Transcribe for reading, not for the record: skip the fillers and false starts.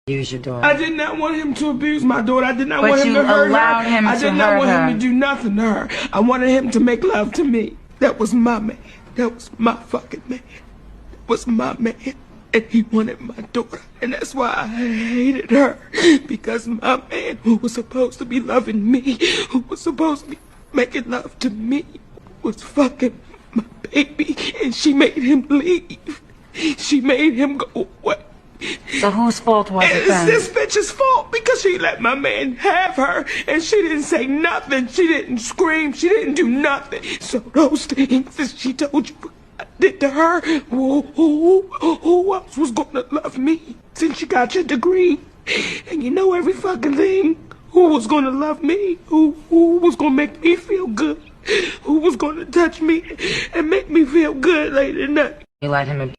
Use your daughter. I did not want him to abuse my daughter. I did not But want him you to hurt her. allowed him I to did not hurt want her. him to do nothing to her. I wanted him to make love to me. That was my man. That was my fucking man. That was my man. And he wanted my daughter. And that's why I hated her. Because my man, who was supposed to be loving me, who was supposed to be making love to me, was fucking my baby. And she made him leave. She made him go away. So whose fault was it then? It's this bitch's fault because she let my man have her and she didn't say nothing. She didn't scream. She didn't do nothing. So those things that she told you I did to her, who else was gonna love me since you got your degree? And you know every fucking thing. Who was gonna love me? Who was gonna make me feel good? Who was gonna touch me and make me feel good late at night? You let him abuse